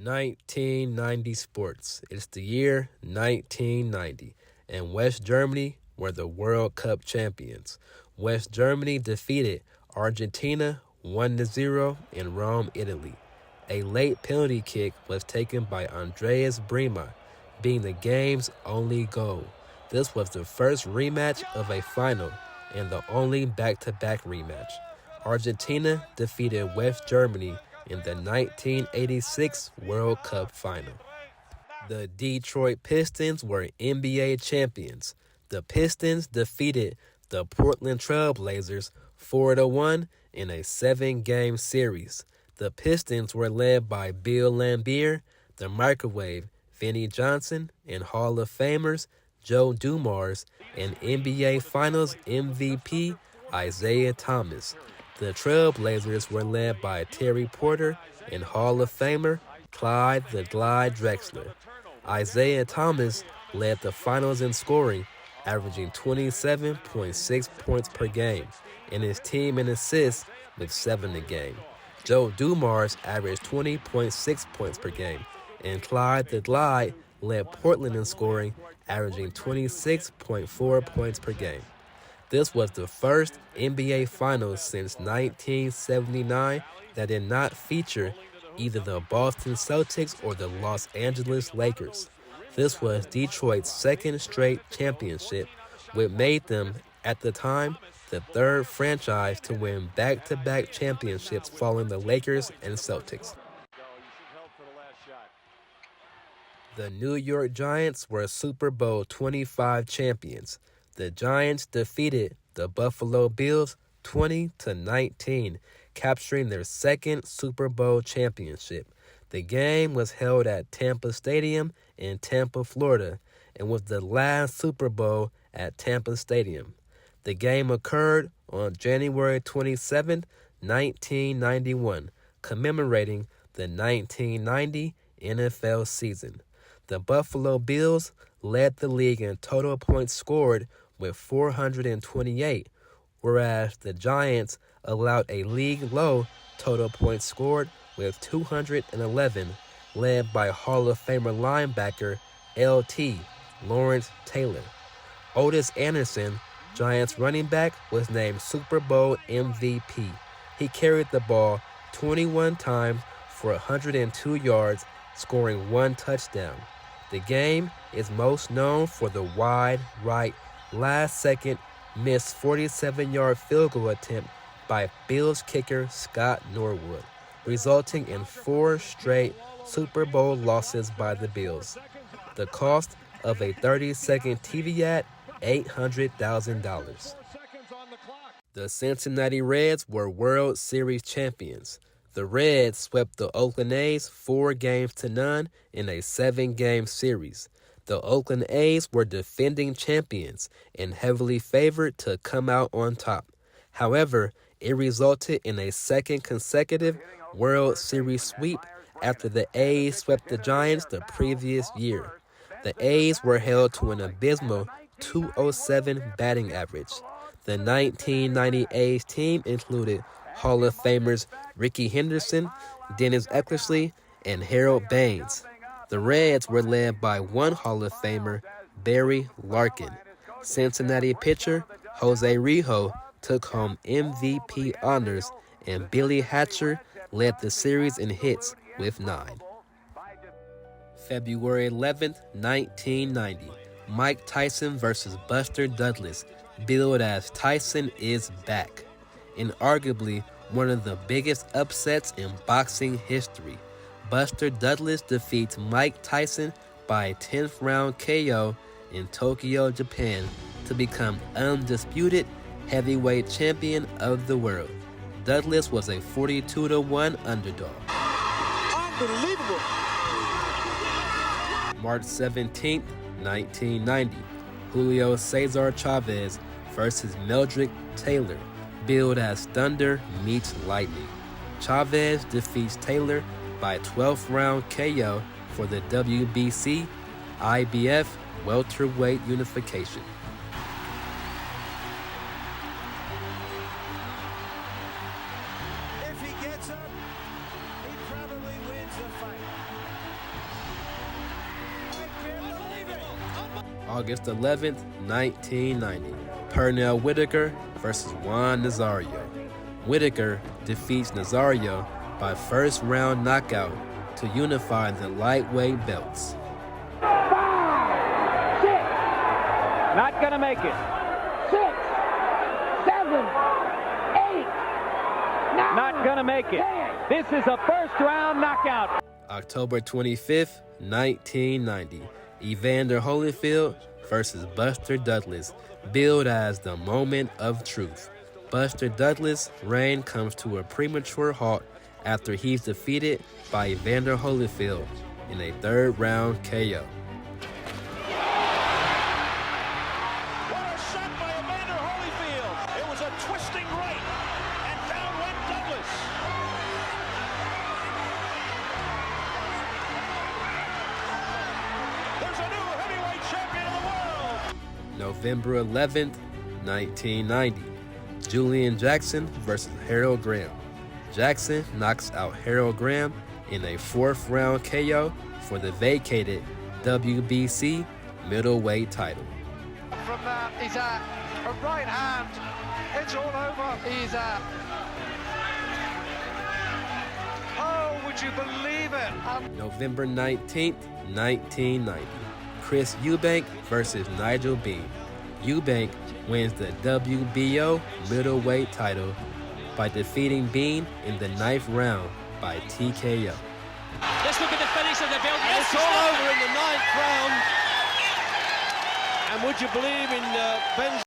1990 sports. It's the year 1990, and West Germany were the World Cup champions. West Germany defeated Argentina 1-0 in Rome, Italy. A late penalty kick was taken by Andreas Brema, being the game's only goal. This was the first rematch of a final and the only back-to-back rematch. Argentina defeated West Germany in the 1986 World Cup final. The Detroit Pistons were NBA champions. The Pistons defeated the Portland Trailblazers 4-1 in a 7-game series. The Pistons were led by Bill Laimbeer, the Microwave, Vinnie Johnson, and Hall of Famers Joe Dumars, and NBA Finals MVP Isiah Thomas. The Trailblazers were led by Terry Porter and Hall of Famer Clyde the Glide Drexler. Isiah Thomas led the finals in scoring, averaging 27.6 points per game, and his team in assists with 7 a game. Joe Dumars averaged 20.6 points per game, and Clyde the Glide led Portland in scoring, averaging 26.4 points per game. This was the first NBA Finals since 1979 that did not feature either the Boston Celtics or the Los Angeles Lakers. This was Detroit's second straight championship, which made them, at the time, the third franchise to win back-to-back championships following the Lakers and Celtics. The New York Giants were Super Bowl 25 champions. The Giants defeated the Buffalo Bills 20-19, capturing their second Super Bowl championship. The game was held at Tampa Stadium in Tampa, Florida, and was the last Super Bowl at Tampa Stadium. The game occurred on January 27, 1991, commemorating the 1990 NFL season. The Buffalo Bills led the league in total points scored with 428, whereas the Giants allowed a league-low total points scored with 211, led by Hall of Famer linebacker LT Lawrence Taylor. Otis Anderson, Giants running back, was named Super Bowl MVP. He carried the ball 21 times for 102 yards, scoring 1 touchdown. The game is most known for the wide right last-second missed 47-yard field goal attempt by Bills kicker Scott Norwood, resulting in 4 straight Super Bowl losses by the Bills. The cost of a 30-second TV ad, $800,000. The Cincinnati Reds were World Series champions. The Reds swept the Oakland A's 4-0 in a 7-game series. The Oakland A's were defending champions and heavily favored to come out on top. However, it resulted in a second consecutive World Series sweep after the A's swept the Giants the previous year. The A's were held to an abysmal .207 batting average. The 1990 A's team included Hall of Famers Rickey Henderson, Dennis Eckersley, and Harold Baines. The Reds were led by one Hall of Famer, Barry Larkin. Cincinnati pitcher Jose Rijo took home MVP honors, and Billy Hatcher led the series in hits with 9. February 11th, 1990. Mike Tyson versus Buster Douglas, billed as Tyson is back, in arguably one of the biggest upsets in boxing history. Buster Douglas defeats Mike Tyson by a 10th round KO in Tokyo, Japan, to become undisputed heavyweight champion of the world. Douglas was a 42-1 underdog. Unbelievable! March 17, 1990. Julio Cesar Chavez versus Meldrick Taylor, billed as Thunder meets Lightning. Chavez defeats Taylor by 12th round KO for the WBC IBF welterweight unification. If he gets up, he probably wins the fight. August 11th, 1990, Pernell Whitaker versus Juan Nazario. Whitaker defeats Nazario by first-round knockout to unify the lightweight belts. 5, 6. Not gonna make it. 6, 7, 8, 9. Not gonna make it. 10. This is a first-round knockout. October 25th, 1990, Evander Holyfield versus Buster Douglas, billed as the moment of truth. Buster Douglas' reign comes to a premature halt after he's defeated by Evander Holyfield in a third-round KO. What a shot by Evander Holyfield. It was a twisting right, and down went Douglas. There's a new heavyweight champion of the world. November 11th, 1990, Julian Jackson versus Harold Graham. Jackson knocks out Harold Graham in a fourth-round KO for the vacated WBC middleweight title. From that, Isiah, a right hand, it's all over, Isiah. Oh, would you believe it? November 19th, 1990, Chris Eubank versus Nigel Bean. Eubank wins the WBO middleweight title by defeating Bean in the 9th round by TKO. Let's look at the finish of the belt. And it's all over in the 9th round. And would you believe in Ben's